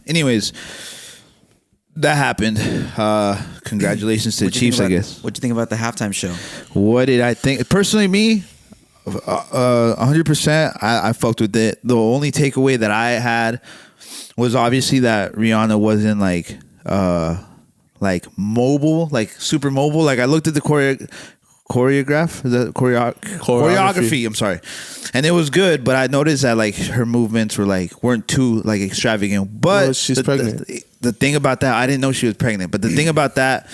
Anyways, that happened. Congratulations to the Chiefs, I guess. What'd you think about the halftime show? What did I think? Personally, me, 100%, I fucked with it. The only takeaway that I had was obviously that Rihanna wasn't like mobile, like super mobile. Like I looked at the choreography. I'm sorry, and it was good, but I noticed that like her movements weren't too like extravagant. But well, she's pregnant. The thing about that, I didn't know she was pregnant. But the thing about that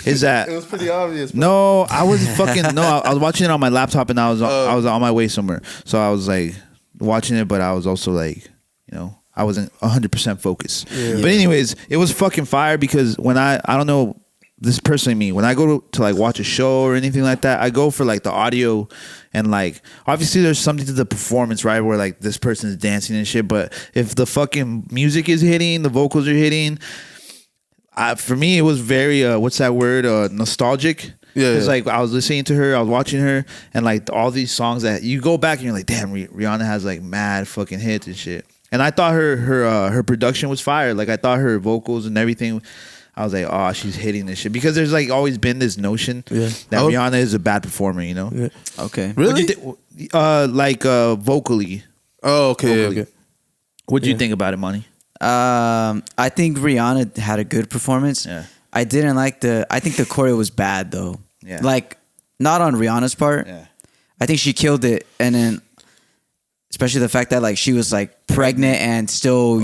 is that it was pretty obvious. Bro. No, I was fucking no. I was watching it on my laptop, and I was on my way somewhere, so I was like watching it, but I was also like, I wasn't 100% focused. Yeah. But anyways, it was fucking fire because when I don't know. This is personally me. When I go to like watch a show or anything like that, I go for like the audio and like obviously there's something to the performance, right? Where like this person is dancing and shit. But if the fucking music is hitting, the vocals are hitting, for me it was very what's that word? Nostalgic. Yeah. It's like I was listening to her, I was watching her, and like all these songs that you go back and you're like, damn, Rihanna has like mad fucking hits and shit. And I thought her production was fire. Like I thought her vocals and everything. I was like, oh, she's hitting this shit. Because there's like always been this notion that Rihanna is a bad performer, Yeah. Okay. Really? Vocally. Oh, okay. Okay. What'd you think about it, Money? I think Rihanna had a good performance. Yeah. I didn't like I think the choreo was bad though. Yeah. Like, not on Rihanna's part. Yeah. I think she killed it. And then, especially the fact that like she was like pregnant and still,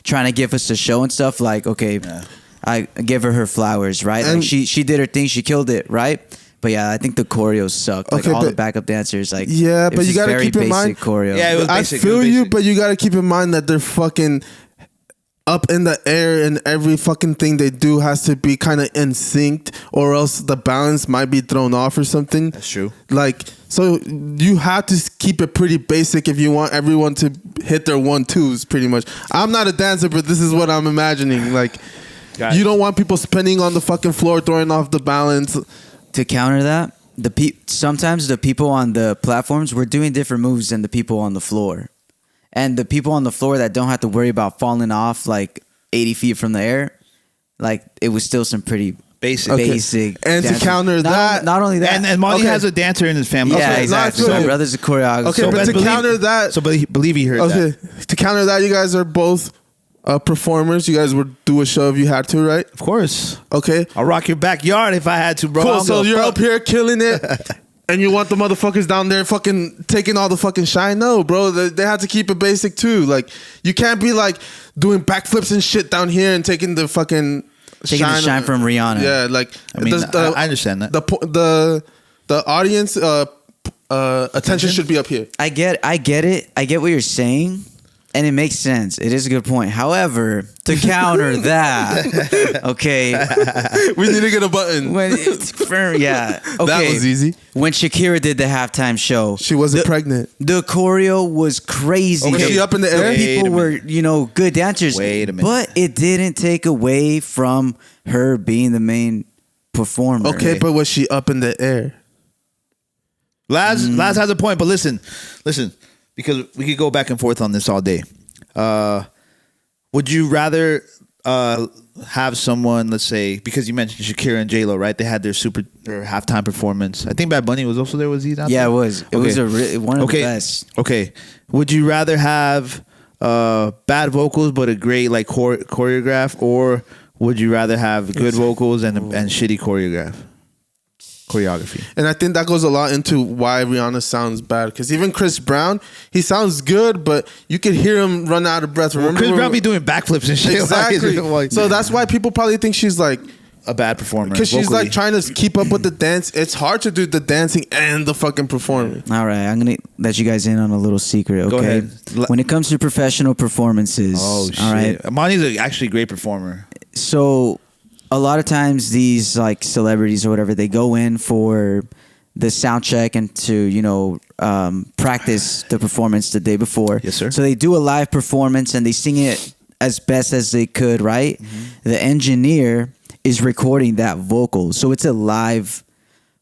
trying to give us a show and stuff. Like, okay. Yeah. I give her flowers, right? Like she did her thing, she killed it, right? But yeah, I think the choreo sucked. Like all the backup dancers, like but you gotta keep in mind choreo. Yeah, it was basic. I feel you, but you gotta keep in mind that they're fucking up in the air, and every fucking thing they do has to be kind of in sync, or else the balance might be thrown off or something. That's true. Like, so you have to keep it pretty basic if you want everyone to hit their 1-2s, pretty much. I'm not a dancer, but this is what I'm imagining. Like. You don't want people spinning on the fucking floor, throwing off the balance. To counter that, sometimes the people on the platforms were doing different moves than the people on the floor. And the people on the floor that don't have to worry about falling off like 80 feet from the air, like it was still some pretty basic. And dancing. to counter that, not only that, and Monty has a dancer in his family. Yeah, okay. exactly. My brother's a choreographer. Okay, but to counter that, so believe he heard that. To counter that, you guys are both performers. You guys would do a show if you had to, right? Of course. Okay. I'll rock your backyard if I had to, bro. Cool. So you're up here killing it, and you want the motherfuckers down there fucking taking all the fucking shine? No, bro. They have to keep it basic too. Like, you can't be like doing backflips and shit down here and taking the fucking the shine from Rihanna. Yeah, like I mean, I understand that. The audience attention should be up here. I get it. I get what you're saying. And it makes sense. It is a good point. However, to counter that, okay. We need to get a button. Yeah. Okay. That was easy. When Shakira did the halftime show. She wasn't pregnant. The choreo was crazy. Was she up in the air? People were, good dancers. Wait a minute. But it didn't take away from her being the main performer. Okay, but was she up in the air? Laz has a point, but listen. Because we could go back and forth on this all day. Would you rather have someone, let's say, because you mentioned Shakira and J-Lo, right? They had their halftime performance. I think Bad Bunny was also there. Was he not there? Yeah, it was. It was one of the best. Okay. Would you rather have bad vocals but a great like choreograph, or would you rather have good vocals and shitty choreography? And I think that goes a lot into why Rihanna sounds bad, because even Chris Brown, he sounds good, but you could hear him run out of breath. Remember, Chris Brown be doing backflips and shit. Exactly. So that's why people probably think she's like a bad performer, because she's like trying to keep up with the dance. It's hard to do the dancing and the fucking performing. All right, I'm gonna let you guys in on a little secret. Okay, go ahead. When it comes to professional performances, all right, Monty's actually a great performer. So a lot of times these like celebrities or whatever, they go in for the sound check and to practice the performance the day before. Yes, sir. So they do a live performance and they sing it as best as they could, right? Mm-hmm. The engineer is recording that vocal, so it's a live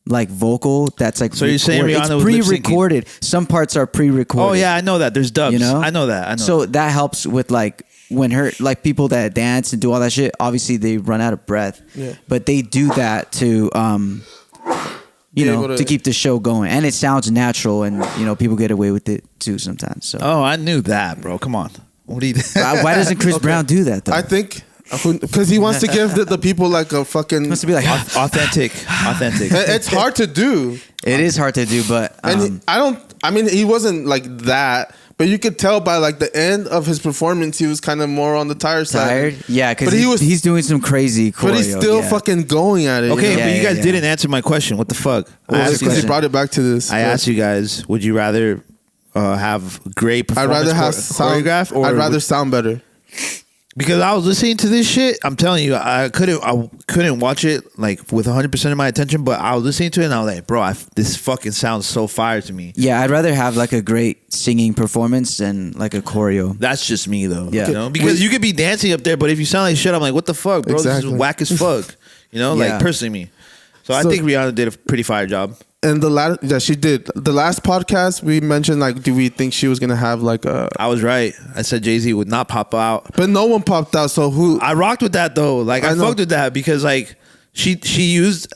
like vocal that's like. So you're saying Rihanna was pre-recorded? Some parts are pre-recorded. Oh yeah, I know that. There's dubs. I know that. So that helps with like when her like people that dance and do all that shit, obviously they run out of breath. Yeah. But they do that to to keep the show going, and it sounds natural, and people get away with it too sometimes. So Oh, I knew that, bro. Come on. What do you? why doesn't Chris Brown do that though? I think because he wants to give the people like a fucking. It wants to be like authentic. It's hard to do. it is hard to do, but And I mean, he wasn't like that, but you could tell by like the end of his performance, he was kind of more on the tired tired. side. Yeah, because But he's doing some crazy choreo. But he's still fucking going at it. Okay, you know? but you guys yeah. didn't answer my question. What the fuck? Well, I asked you because guys, he brought it back to this. I asked you guys, would you rather have great I'd performance rather have sound. choreographed, or I'd rather sound better. because I was listening to this shit. I'm telling you, I couldn't watch it like with 100% of my attention, but I was listening to it and I was like, bro, this fucking sounds so fire to me. Yeah, I'd rather have like a great singing performance than like a choreo. That's just me though. Yeah. You know? Because you could be dancing up there, but if you sound like shit, I'm like, what the fuck, bro? Exactly. This is whack as fuck. Like Yeah. personally me. So I think Rihanna did a pretty fire job. And she did. The last podcast we mentioned, like, do we think she was gonna have like a? I was right. I said Jay-Z would not pop out. But no one popped out. So who? I rocked with that though. Like I I know. fucked with that because like she used.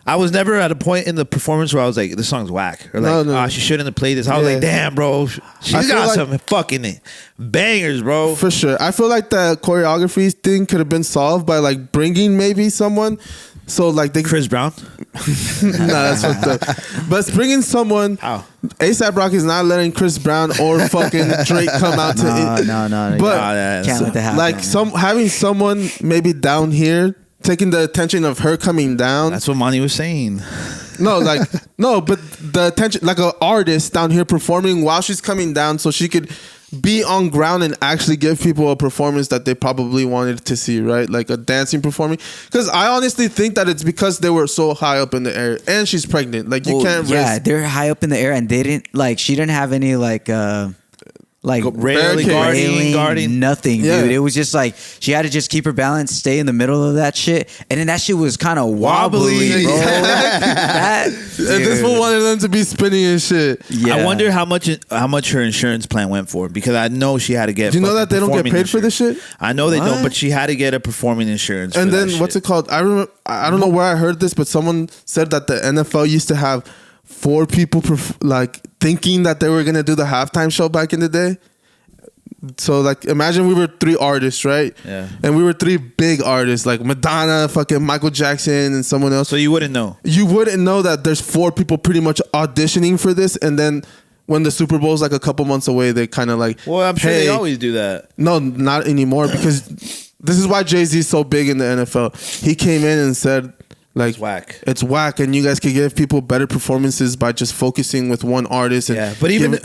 I was never at a point in the performance where I was like, this song's whack, or like, No. she shouldn't have played this. I was Yeah. like, damn, bro, she's I feel got like- some fucking bangers, bro. For sure. I feel like the choreography thing could have been solved by like bringing maybe someone. So like they Chris Brown. nah, that's fucked up. But bringing someone. How? ASAP Rocky is not letting Chris Brown or fucking Drake come out to it. No. But Can't let that happen. like having someone maybe down here taking the attention of her coming down. That's what Monty was saying. But the attention, like an artist down here performing while she's coming down, so she could be on ground and actually give people a performance that they probably wanted to see, right? Like a dancing performing. Because I honestly think that it's because they were so high up in the air, and she's pregnant. Like you can't. Yeah, risk. they're high up in the air, and they didn't like. She didn't have any like Railing, guarding. nothing, Yeah. dude. It was just like she had to just keep her balance, stay in the middle of that shit, and then that shit was kind of wobbly, Wobbly. bro. That And this one wanted them to be spinning and shit. yeah. I wonder how much her insurance plan went for, because I know she had to get. Do you know that they don't get performing paid for this insurance. shit? I know they What? don't, but she had to get a performing insurance. And for then that what's shit. it called? I remember. I don't know where I heard this, but someone said that the NFL used to have 4 people like thinking that they were gonna do the halftime show back in the day. So like, imagine we were 3 artists, right? Yeah. And we were 3 big artists like Madonna, fucking Michael Jackson, and someone else. So you wouldn't know. You wouldn't know that there's 4 people pretty much auditioning for this, and then when the Super Bowl's like a couple months away, they kind of like, Well, I'm sure hey, they always do that. no, not anymore, because this is why Jay-Z is so big in the NFL. He came in and said, like, It's whack. and you guys could give people better performances by just focusing with one artist. And Yeah, but even the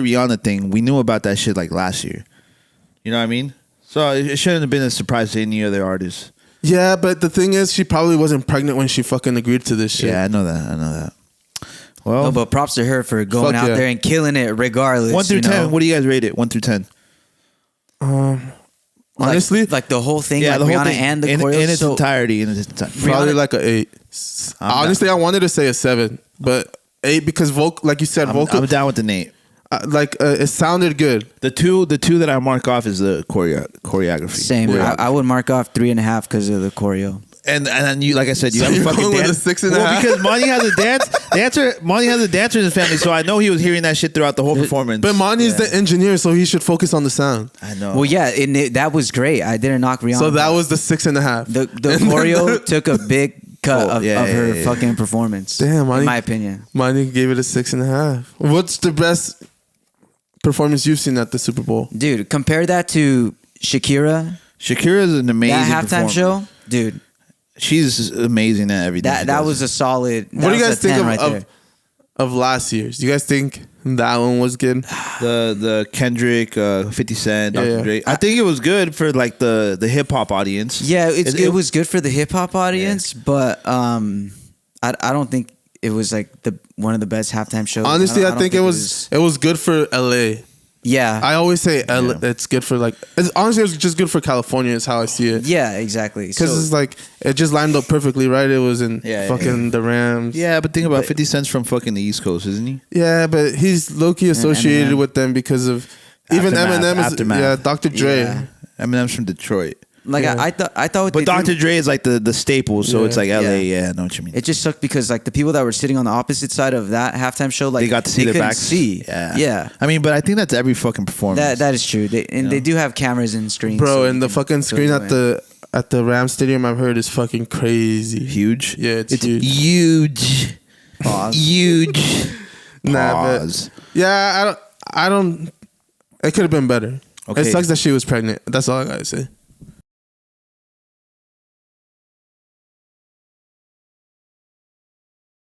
Rihanna thing, we knew about that shit like last year. You know what I mean? So it shouldn't have been a surprise to any other artist. yeah, but the thing is, she probably wasn't pregnant when she fucking agreed to this shit. Yeah, I know that. Well, No, but props to her for going Fuck out yeah. there and killing it regardless. 1 through 10. know? What do you guys rate it? 1 through 10. Honestly, like the whole thing, Yeah, like the whole Rihanna thing and the in choreo. its entirety. probably Rihanna- like a 8. Honestly, I wanted to say a 7, but 8 because like you said, I'm down with the Nate. it sounded good. The two that I mark off is the choreography. Same. Yeah. I would mark off 3.5 because of the choreo. And then you, like I said, you So have a you're fucking going with dance. a 6.5? Well, because Monty has a dancer. Monty has a dancer in his family, so I know he was hearing that shit throughout the whole performance. But Monty's the engineer, so he should focus on the sound. I know. Well, yeah, that was great. I didn't knock Rihanna. So that was the 6.5. the choreo took a big cut of her yeah. fucking performance. Damn, Monty. in my opinion. Monty gave it a 6.5. What's the best performance you've seen at the Super Bowl? Dude, compare that to Shakira. Shakira is an amazing That halftime performer. show, dude. She's amazing at everything. she That does. was a solid. What do you guys think right there. of last year's? Do you guys think that one was good? the Kendrick, 50 Cent, Dr. Yeah. Dre. I think it was good for like the hip hop audience. Yeah, it was good for the hip hop audience, but I don't think it was like one of the best halftime shows. Honestly, I don't think it was good for LA. Yeah, I always say LA, it's good for like. Honestly, it's just good for California. Is how I see it. yeah, exactly. Because So- it's like it just lined up perfectly, right? It was in Yeah, fucking the Rams. Yeah, but think about 50 Cent's from fucking the East Coast, isn't he? Yeah, but he's low-key associated Eminem. with them because of Even Aftermath, Eminem is Aftermath. Dr. Dre. Yeah. Eminem's from Detroit. Like Yeah. I thought, what But they Dr. did- Dre is like the staple, so Yeah. it's like LA. Yeah, I know what you mean. It just sucked because like the people that were sitting on the opposite side of that halftime show, like They got to see their couldn't backs. See, Yeah. I mean, but I think that's every fucking performance. That is true. They do have cameras and screens, Bro, so and you the can fucking fill screen you at the Rams Stadium I've heard is fucking crazy. huge. Yeah, it's huge. Huge. Pause. Huge. Nah, but Pause. yeah, I don't. It could have been better. Okay. It sucks that she was pregnant. That's all I gotta say.